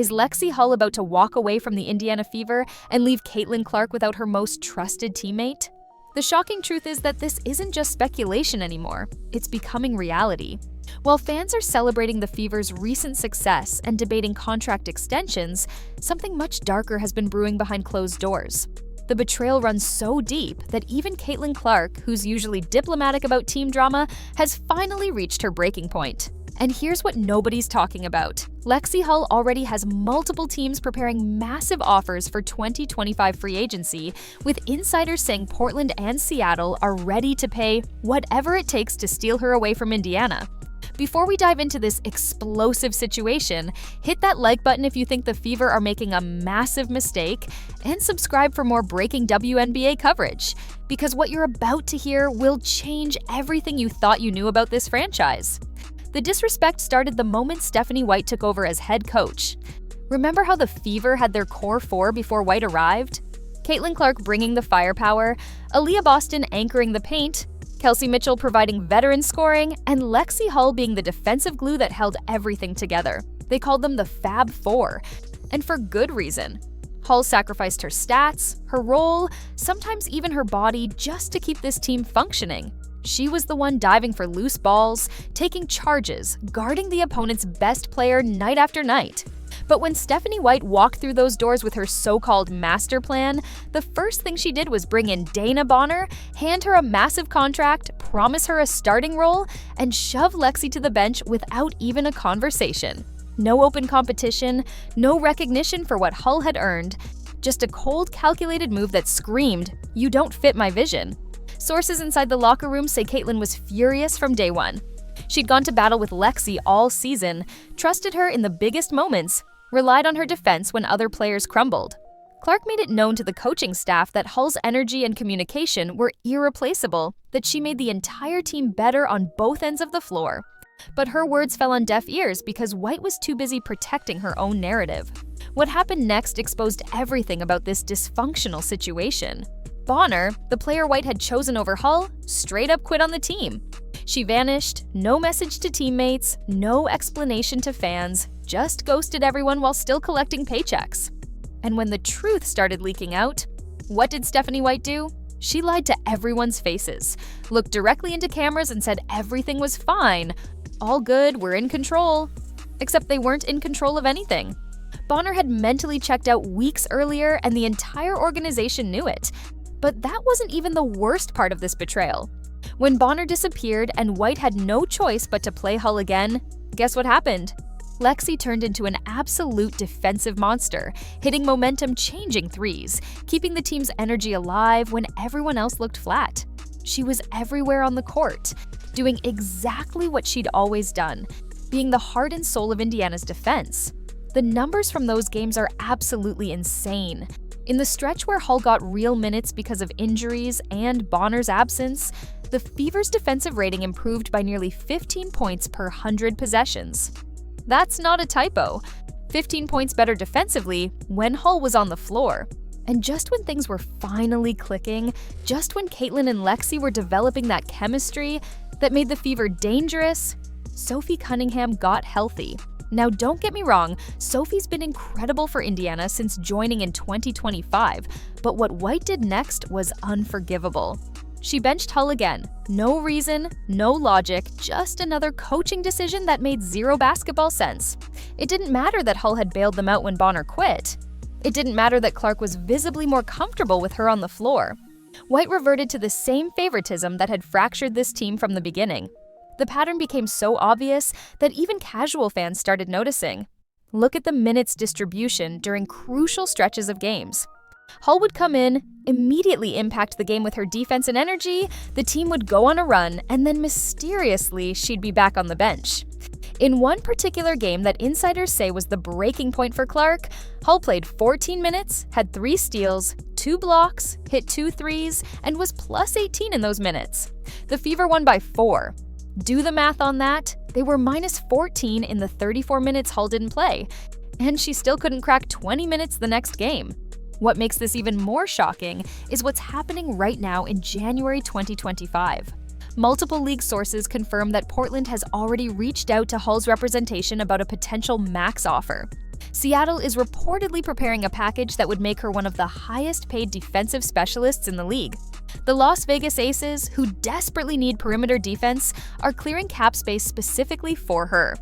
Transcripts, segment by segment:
Is Lexie Hull about to walk away from the Indiana Fever and leave Caitlin Clark without her most trusted teammate? The shocking truth is that this isn't just speculation anymore, it's becoming reality. While fans are celebrating the Fever's recent success and debating contract extensions, something much darker has been brewing behind closed doors. The betrayal runs so deep that even Caitlin Clark, who's usually diplomatic about team drama, has finally reached her breaking point. And here's what nobody's talking about. Lexie Hull already has multiple teams preparing massive offers for 2025 free agency, with insiders saying Portland and Seattle are ready to pay whatever it takes to steal her away from Indiana. Before we dive into this explosive situation, hit that like button if you think the Fever are making a massive mistake, and subscribe for more breaking WNBA coverage, because what you're about to hear will change everything you thought you knew about this franchise. The disrespect started the moment Stephanie White took over as head coach. Remember how the Fever had their core four before White arrived? Caitlin Clark bringing the firepower, Aaliyah Boston anchoring the paint, Kelsey Mitchell providing veteran scoring, and Lexie Hull being the defensive glue that held everything together. They called them the Fab Four, and for good reason. Hull sacrificed her stats, her role, sometimes even her body just to keep this team functioning. She was the one diving for loose balls, taking charges, guarding the opponent's best player night after night. But when Stephanie White walked through those doors with her so-called master plan, the first thing she did was bring in Dana Bonner, hand her a massive contract, promise her a starting role, and shove Lexie to the bench without even a conversation. No open competition, no recognition for what Hull had earned, just a cold, calculated move that screamed, "You don't fit my vision." Sources inside the locker room say Caitlin was furious from day one. She'd gone to battle with Lexie all season, trusted her in the biggest moments, relied on her defense when other players crumbled. Clark made it known to the coaching staff that Hull's energy and communication were irreplaceable, that she made the entire team better on both ends of the floor. But her words fell on deaf ears because White was too busy protecting her own narrative. What happened next exposed everything about this dysfunctional situation. Bonner, the player White had chosen over Hull, straight up quit on the team. She vanished, no message to teammates, no explanation to fans, just ghosted everyone while still collecting paychecks. And when the truth started leaking out, what did Stephanie White do? She lied to everyone's faces, looked directly into cameras and said everything was fine. All good, we're in control. Except they weren't in control of anything. Bonner had mentally checked out weeks earlier and the entire organization knew it. But that wasn't even the worst part of this betrayal. When Bonner disappeared and White had no choice but to play Hull again, guess what happened? Lexie turned into an absolute defensive monster, hitting momentum-changing threes, keeping the team's energy alive when everyone else looked flat. She was everywhere on the court, doing exactly what she'd always done, being the heart and soul of Indiana's defense. The numbers from those games are absolutely insane. In the stretch where Hull got real minutes because of injuries and Bonner's absence, the Fever's defensive rating improved by nearly 15 points per 100 possessions. That's not a typo. 15 points better defensively when Hull was on the floor. And just when things were finally clicking, just when Caitlin and Lexie were developing that chemistry that made the Fever dangerous, Sophie Cunningham got healthy. Now, don't get me wrong, Sophie's been incredible for Indiana since joining in 2025, but what White did next was unforgivable. She benched Hull again. No reason, no logic, just another coaching decision that made zero basketball sense. It didn't matter that Hull had bailed them out when Bonner quit. It didn't matter that Clark was visibly more comfortable with her on the floor. White reverted to the same favoritism that had fractured this team from the beginning. The pattern became so obvious that even casual fans started noticing. Look at the minutes distribution during crucial stretches of games. Hull would come in, immediately impact the game with her defense and energy, the team would go on a run, and then mysteriously she'd be back on the bench. In one particular game that insiders say was the breaking point for Clark, Hull played 14 minutes, had 3 steals, 2 blocks, hit 2 threes, and was plus 18 in those minutes. The Fever won by 4. Do the math on that. They were minus 14 in the 34 minutes Hull didn't play, and she still couldn't crack 20 minutes the next game. What makes this even more shocking is what's happening right now in January 2025. Multiple league sources confirm that Portland has already reached out to Hull's representation about a potential max offer. Seattle is reportedly preparing a package that would make her one of the highest-paid defensive specialists in the league. The Las Vegas Aces, who desperately need perimeter defense, are clearing cap space specifically for her.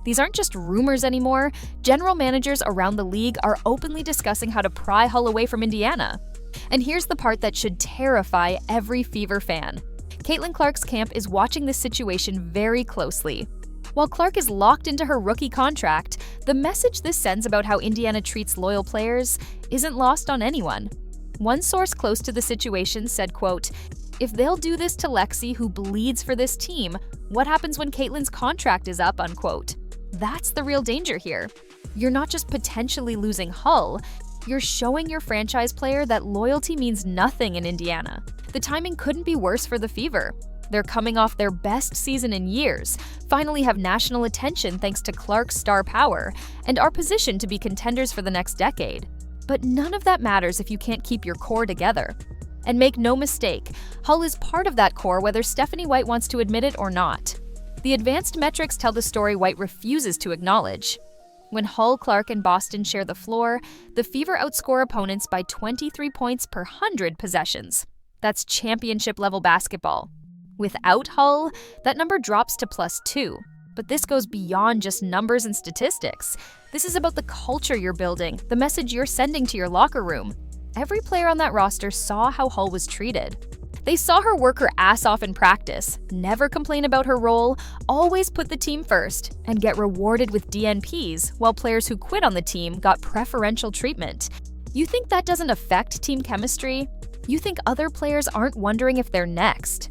These aren't just rumors anymore. General managers around the league are openly discussing how to pry Hull away from Indiana. And here's the part that should terrify every Fever fan. Caitlin Clark's camp is watching this situation very closely. While Clark is locked into her rookie contract, the message this sends about how Indiana treats loyal players isn't lost on anyone. One source close to the situation said, quote, "If they'll do this to Lexie, who bleeds for this team, what happens when Caitlin's contract is up?" unquote. That's the real danger here. You're not just potentially losing Hull, you're showing your franchise player that loyalty means nothing in Indiana. The timing couldn't be worse for the Fever. They're coming off their best season in years, finally have national attention thanks to Clark's star power, and are positioned to be contenders for the next decade. But none of that matters if you can't keep your core together. And make no mistake, Hull is part of that core whether Stephanie White wants to admit it or not. The advanced metrics tell the story White refuses to acknowledge. When Hull, Clark, and Boston share the floor, the Fever outscore opponents by 23 points per 100 possessions. That's championship-level basketball. Without Hull, that number drops to +2. But this goes beyond just numbers and statistics. This is about the culture you're building, the message you're sending to your locker room. Every player on that roster saw how Hull was treated. They saw her work her ass off in practice, never complain about her role, always put the team first, and get rewarded with DNPs, while players who quit on the team got preferential treatment. You think that doesn't affect team chemistry? You think other players aren't wondering if they're next?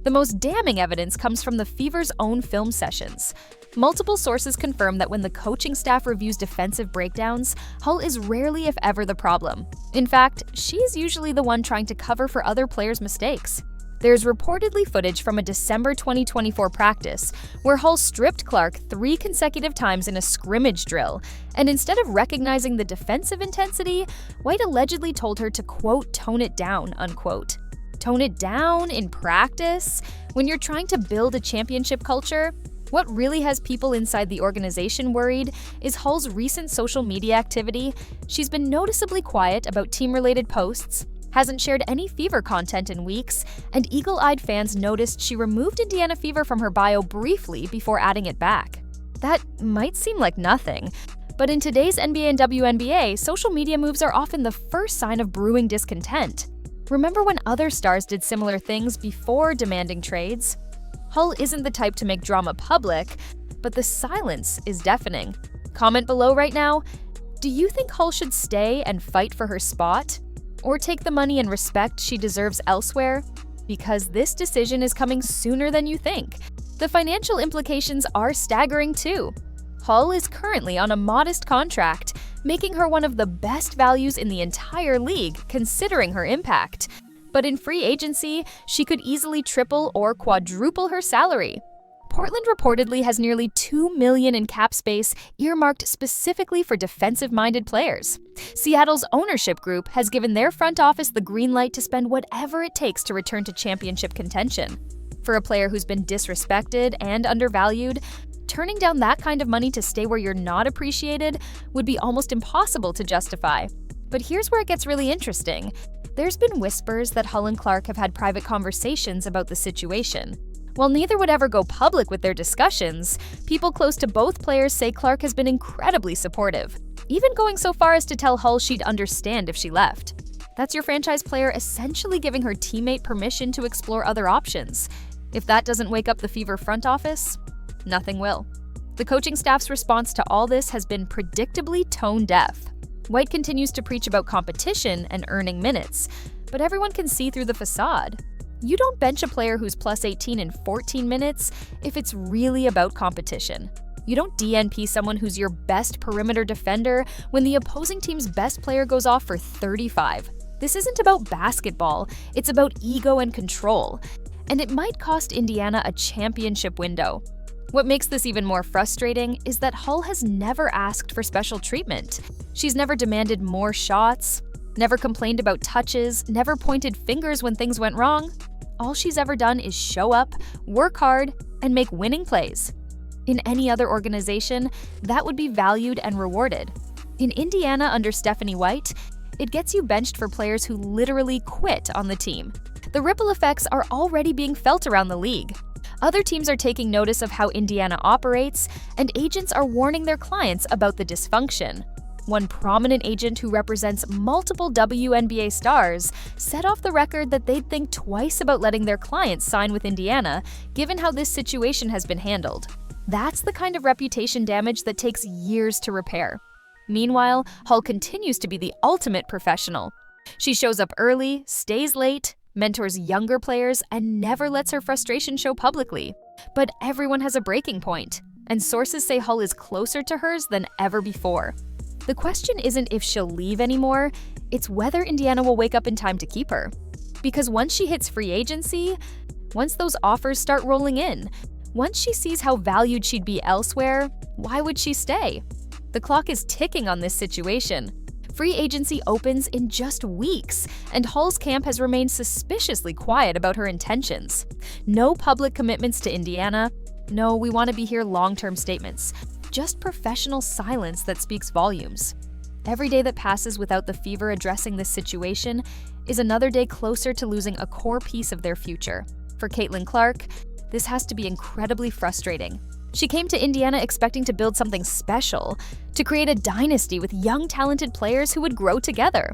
The most damning evidence comes from the Fever's own film sessions. Multiple sources confirm that when the coaching staff reviews defensive breakdowns, Hull is rarely if ever the problem. In fact, she's usually the one trying to cover for other players' mistakes. There's reportedly footage from a December 2024 practice where Hull stripped Clark 3 consecutive times in a scrimmage drill, and instead of recognizing the defensive intensity, White allegedly told her to, quote, "tone it down," unquote. Tone it down in practice? When you're trying to build a championship culture? What really has people inside the organization worried is Hull's recent social media activity. She's been noticeably quiet about team-related posts, hasn't shared any Fever content in weeks, and eagle-eyed fans noticed she removed Indiana Fever from her bio briefly before adding it back. That might seem like nothing, but in today's NBA and WNBA, social media moves are often the first sign of brewing discontent. Remember when other stars did similar things before demanding trades? Hull isn't the type to make drama public, but the silence is deafening. Comment below right now. Do you think Hull should stay and fight for her spot? Or take the money and respect she deserves elsewhere? Because this decision is coming sooner than you think. The financial implications are staggering too. Hull is currently on a modest contract, making her one of the best values in the entire league considering her impact. But in free agency, she could easily triple or quadruple her salary. Portland reportedly has nearly $2 million in cap space earmarked specifically for defensive-minded players. Seattle's ownership group has given their front office the green light to spend whatever it takes to return to championship contention. For a player who's been disrespected and undervalued, turning down that kind of money to stay where you're not appreciated would be almost impossible to justify. But here's where it gets really interesting. There's been whispers that Hull and Clark have had private conversations about the situation. While neither would ever go public with their discussions, people close to both players say Clark has been incredibly supportive, even going so far as to tell Hull she'd understand if she left. That's your franchise player essentially giving her teammate permission to explore other options. If that doesn't wake up the Fever front office, nothing will. The coaching staff's response to all this has been predictably tone-deaf. White continues to preach about competition and earning minutes, but everyone can see through the facade. You don't bench a player who's plus 18 in 14 minutes if it's really about competition. You don't DNP someone who's your best perimeter defender when the opposing team's best player goes off for 35. This isn't about basketball, it's about ego and control. And it might cost Indiana a championship window. What makes this even more frustrating is that Hull has never asked for special treatment. She's never demanded more shots, never complained about touches, never pointed fingers when things went wrong. All she's ever done is show up, work hard, and make winning plays. In any other organization, that would be valued and rewarded. In Indiana under Stephanie White, it gets you benched for players who literally quit on the team. The ripple effects are already being felt around the league. Other teams are taking notice of how Indiana operates, and agents are warning their clients about the dysfunction. One prominent agent who represents multiple WNBA stars set off the record that they'd think twice about letting their clients sign with Indiana, given how this situation has been handled. That's the kind of reputation damage that takes years to repair. Meanwhile, Hull continues to be the ultimate professional. She shows up early, stays late, mentors younger players, and never lets her frustration show publicly. But everyone has a breaking point, and sources say Hull is closer to hers than ever before. The question isn't if she'll leave anymore, it's whether Indiana will wake up in time to keep her. Because once she hits free agency, once those offers start rolling in, once she sees how valued she'd be elsewhere, why would she stay? The clock is ticking on this situation. Free agency opens in just weeks, and Hull's camp has remained suspiciously quiet about her intentions. No public commitments to Indiana. No, we want to be here long-term statements. Just professional silence that speaks volumes. Every day that passes without the Fever addressing this situation is another day closer to losing a core piece of their future. For Caitlin Clark, this has to be incredibly frustrating. She came to Indiana expecting to build something special, to create a dynasty with young, talented players who would grow together.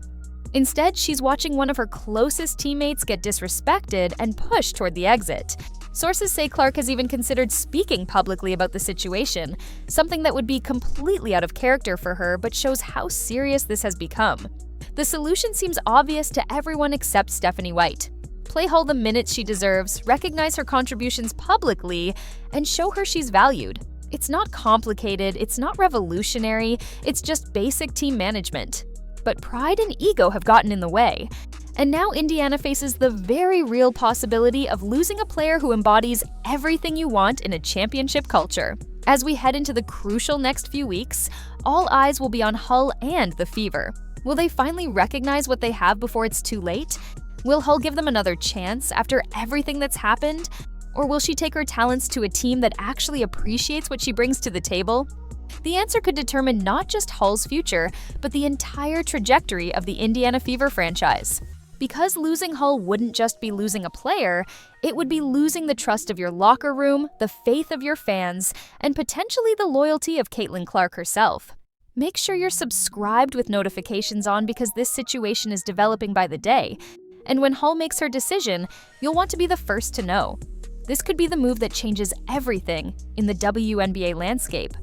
Instead, she's watching one of her closest teammates get disrespected and pushed toward the exit. Sources say Clark has even considered speaking publicly about the situation, something that would be completely out of character for her but shows how serious this has become. The solution seems obvious to everyone except Stephanie White. Play Hull the minutes she deserves, recognize her contributions publicly, and show her she's valued. It's not complicated, it's not revolutionary, it's just basic team management. But pride and ego have gotten in the way. And now Indiana faces the very real possibility of losing a player who embodies everything you want in a championship culture. As we head into the crucial next few weeks, all eyes will be on Hull and the Fever. Will they finally recognize what they have before it's too late? Will Hull give them another chance after everything that's happened? Or will she take her talents to a team that actually appreciates what she brings to the table? The answer could determine not just Hull's future, but the entire trajectory of the Indiana Fever franchise. Because losing Hull wouldn't just be losing a player, it would be losing the trust of your locker room, the faith of your fans, and potentially the loyalty of Caitlin Clark herself. Make sure you're subscribed with notifications on because this situation is developing by the day. And when Hull makes her decision, you'll want to be the first to know. This could be the move that changes everything in the WNBA landscape.